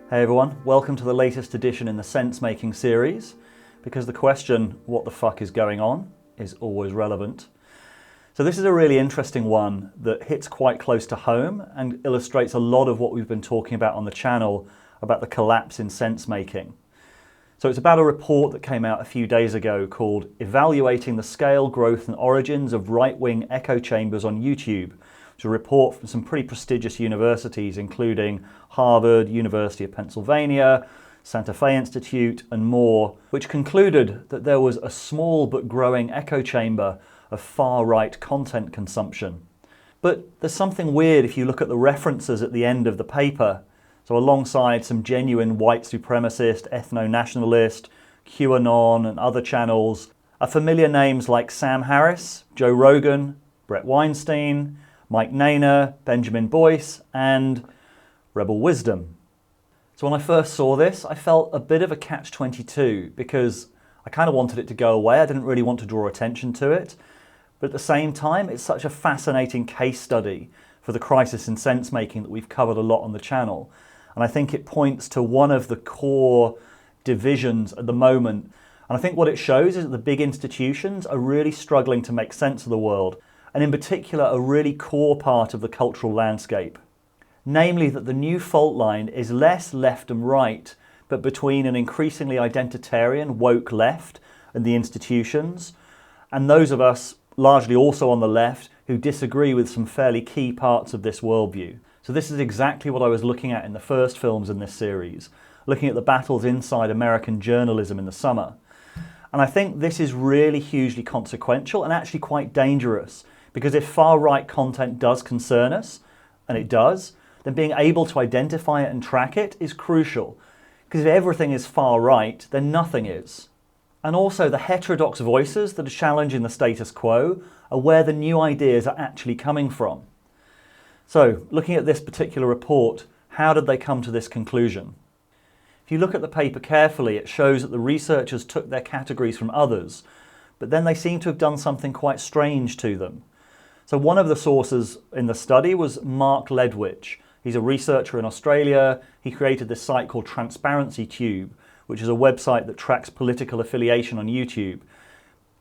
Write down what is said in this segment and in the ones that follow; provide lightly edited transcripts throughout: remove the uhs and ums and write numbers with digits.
Hey everyone, welcome to the latest edition in the Sensemaking Series, because the question, what the fuck is going on, is always relevant. So this is a really interesting one that hits quite close to home and illustrates a lot of what we've been talking about on the channel about the collapse in sense making. So it's about a report that came out a few days ago called Evaluating the Scale, Growth and Origins of Right-Wing Echo Chambers on YouTube. It's a report from some pretty prestigious universities, including Harvard, University of Pennsylvania, Santa Fe Institute, and more, which concluded that there was a small but growing echo chamber of far-right content consumption. But there's something weird if you look at the references at the end of the paper. So alongside some genuine white supremacist, ethno-nationalist, QAnon and other channels, are familiar names like Sam Harris, Joe Rogan, Brett Weinstein, Mike Nainer, Benjamin Boyce, and Rebel Wisdom. So when I first saw this, I felt a bit of a catch-22 because I kind of wanted it to go away. I didn't really want to draw attention to it. But at the same time, it's such a fascinating case study for the crisis in sense-making that we've covered a lot on the channel. And I think it points to one of the core divisions at the moment. And I think what it shows is that the big institutions are really struggling to make sense of the world, and in particular a really core part of the cultural landscape. Namely that the new fault line is less left and right, but between an increasingly identitarian, woke left and the institutions, and those of us, largely also on the left, who disagree with some fairly key parts of this worldview. So this is exactly what I was looking at in the first films in this series, looking at the battles inside American journalism in the summer. And I think this is really hugely consequential and actually quite dangerous, because if far-right content does concern us, and it does, then being able to identify it and track it is crucial. Because if everything is far-right, then nothing is. And also the heterodox voices that are challenging the status quo are where the new ideas are actually coming from. So, looking at this particular report, how did they come to this conclusion? If you look at the paper carefully, it shows that the researchers took their categories from others, but then they seem to have done something quite strange to them. So one of the sources in the study was Mark Ledwich. He's a researcher in Australia. He created this site called Transparency Tube, which is a website that tracks political affiliation on YouTube.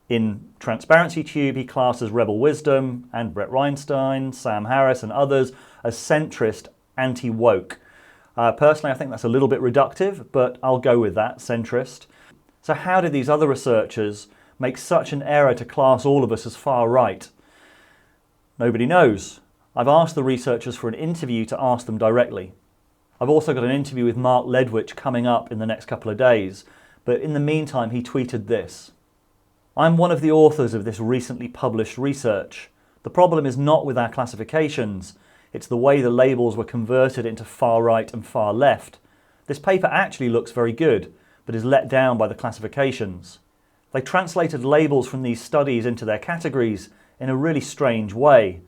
In Transparency Tube, he classes Rebel Wisdom and Brett Weinstein, Sam Harris and others as centrist, anti-woke. Personally, I think that's a little bit reductive, but I'll go with that, centrist. So how did these other researchers make such an error to class all of us as far right? Nobody knows. I've asked the researchers for an interview to ask them directly. I've also got an interview with Mark Ledwich coming up in the next couple of days, but in the meantime he tweeted this. I'm one of the authors of this recently published research. The problem is not with our classifications, it's the way the labels were converted into far right and far left. This paper actually looks very good, but is let down by the classifications. They translated labels from these studies into their categories in a really strange way.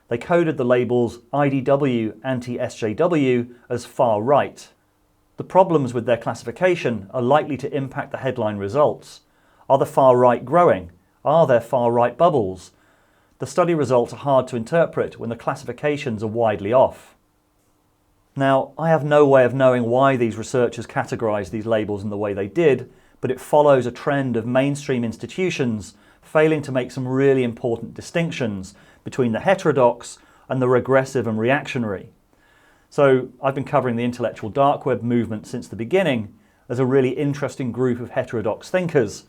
They coded the labels IDW, anti-SJW as far right. The problems with their classification are likely to impact the headline results. Are the far right growing? Are there far right bubbles? The study results are hard to interpret when the classifications are widely off. Now, I have no way of knowing why these researchers categorized these labels in the way they did, but it follows a trend of mainstream institutions failing to make some really important distinctions between the heterodox and the regressive and reactionary. So I've been covering the intellectual dark web movement since the beginning as a really interesting group of heterodox thinkers.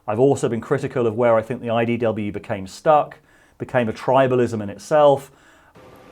I've also been critical of where I think the IDW became stuck, became a tribalism in itself,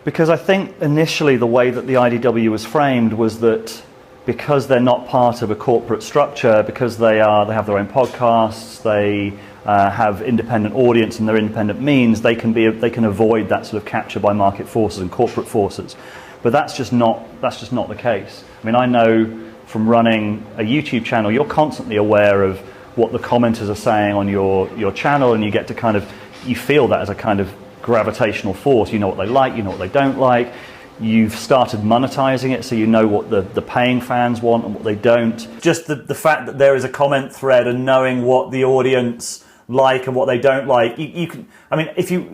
because I think initially the way that the IDW was framed was that because they're not part of a corporate structure, because they have their own podcasts, they have independent audience and their independent means, they can avoid that sort of capture by market forces and corporate forces. But that's just not the case. I mean, I know from running a YouTube channel, you're constantly aware of what the commenters are saying on your channel, and you get to you feel that as a kind of gravitational force. You know what they like, you know what they don't like. You've started monetizing it, so you know what the paying fans want and what they don't. Just the fact that there is a comment thread and knowing what the audience like and what they don't like, you can. I mean,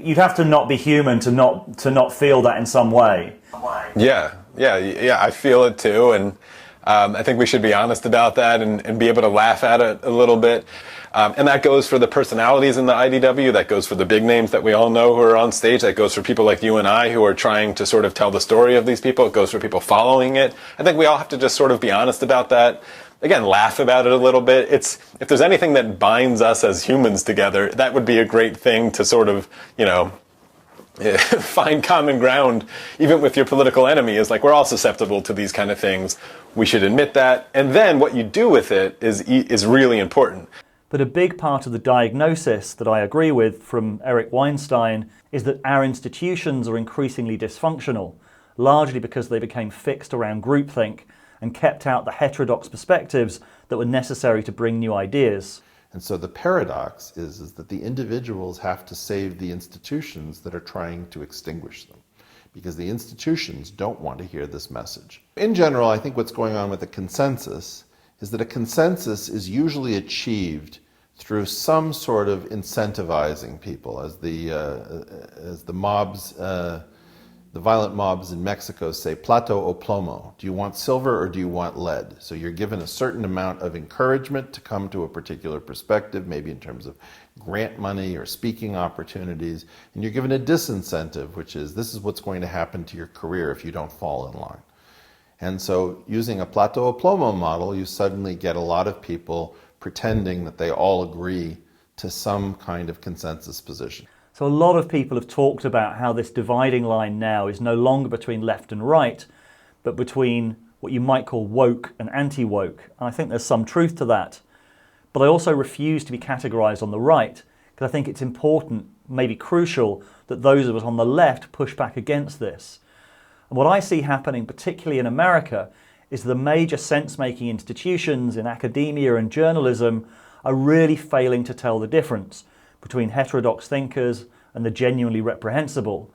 you'd have to not be human to not feel that in some way. Yeah, I feel it too, and I think we should be honest about that and be able to laugh at it a little bit. And that goes for the personalities in the IDW, that goes for the big names that we all know who are on stage, that goes for people like you and I who are trying to sort of tell the story of these people, it goes for people following it. I think we all have to just sort of be honest about that. Again, laugh about it a little bit. If there's anything that binds us as humans together, that would be a great thing to sort of, find common ground, even with your political enemy, is like we're all susceptible to these kind of things. We should admit that. And then what you do with it is really important. But a big part of the diagnosis that I agree with from Eric Weinstein is that our institutions are increasingly dysfunctional, largely because they became fixed around groupthink and kept out the heterodox perspectives that were necessary to bring new ideas. And so the paradox is that the individuals have to save the institutions that are trying to extinguish them, because the institutions don't want to hear this message. In general, I think what's going on with a consensus is that a consensus is usually achieved through some sort of incentivizing people, as the mobs, the violent mobs in Mexico say, plato o plomo. Do you want silver or do you want lead? So you're given a certain amount of encouragement to come to a particular perspective, maybe in terms of grant money or speaking opportunities, and you're given a disincentive, which is this is what's going to happen to your career if you don't fall in line. And so using a plato o plomo model, you suddenly get a lot of people pretending that they all agree to some kind of consensus position. So a lot of people have talked about how this dividing line now is no longer between left and right, but between what you might call woke and anti-woke. And I think there's some truth to that. But I also refuse to be categorized on the right, because I think it's important, maybe crucial, that those of us on the left push back against this. And what I see happening, particularly in America, is the major sense-making institutions in academia and journalism are really failing to tell the difference between heterodox thinkers and the genuinely reprehensible.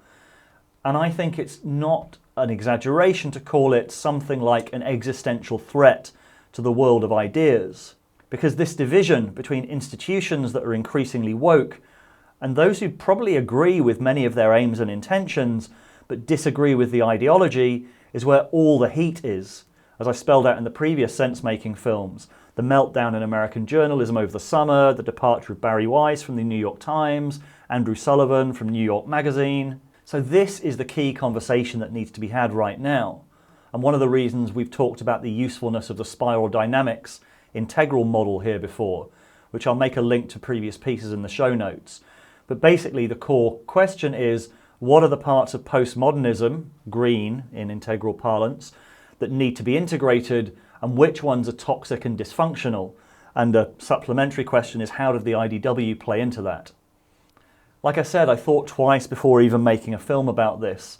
And I think it's not an exaggeration to call it something like an existential threat to the world of ideas. Because this division between institutions that are increasingly woke and those who probably agree with many of their aims and intentions but disagree with the ideology is where all the heat is. As I spelled out in the previous sense-making films, the meltdown in American journalism over the summer, the departure of Barry Weiss from the New York Times, Andrew Sullivan from New York Magazine. So this is the key conversation that needs to be had right now. And one of the reasons we've talked about the usefulness of the spiral dynamics integral model here before, which I'll make a link to previous pieces in the show notes. But basically the core question is, what are the parts of postmodernism, green in integral parlance, that need to be integrated, and which ones are toxic and dysfunctional? And a supplementary question is, how did the IDW play into that? Like I said, I thought twice before even making a film about this.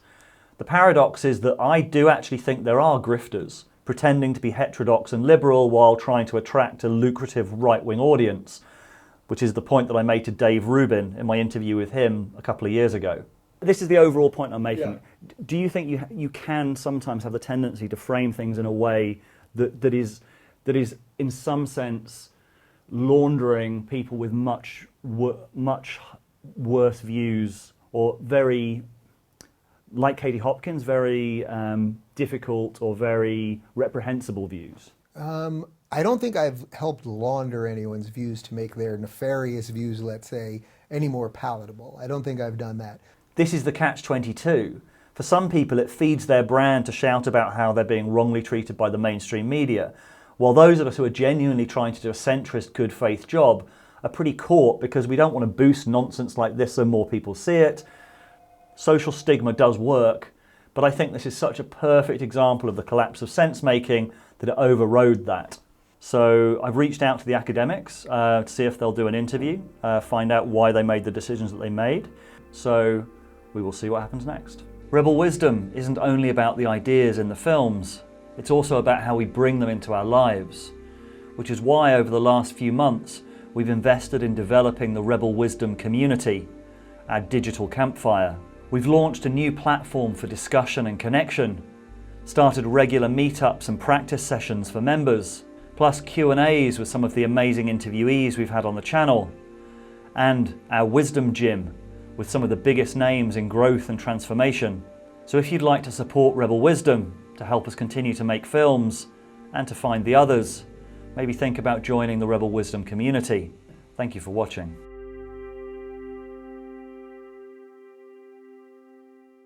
The paradox is that I do actually think there are grifters, pretending to be heterodox and liberal while trying to attract a lucrative right-wing audience, which is the point that I made to Dave Rubin in my interview with him a couple of years ago. This is the overall point I'm making. Yeah. Do you think you can sometimes have the tendency to frame things in a way that is in some sense laundering people with much worse views, or very, like Katie Hopkins, very difficult or very reprehensible views? I don't think I've helped launder anyone's views to make their nefarious views, let's say, any more palatable. I don't think I've done that. This is the catch-22. For some people, it feeds their brand to shout about how they're being wrongly treated by the mainstream media, while those of us who are genuinely trying to do a centrist, good faith job are pretty caught because we don't want to boost nonsense like this so more people see it. Social stigma does work, but I think this is such a perfect example of the collapse of sense-making that it overrode that. So I've reached out to the academics to see if they'll do an interview, find out why they made the decisions that they made. So we will see what happens next. Rebel Wisdom isn't only about the ideas in the films, it's also about how we bring them into our lives, which is why over the last few months we've invested in developing the Rebel Wisdom community, our digital campfire. We've launched a new platform for discussion and connection, started regular meetups and practice sessions for members, plus Q&As with some of the amazing interviewees we've had on the channel, and our Wisdom Gym with some of the biggest names in growth and transformation. So if you'd like to support Rebel Wisdom to help us continue to make films, And to find the others, maybe think about joining the Rebel Wisdom community. Thank you for watching.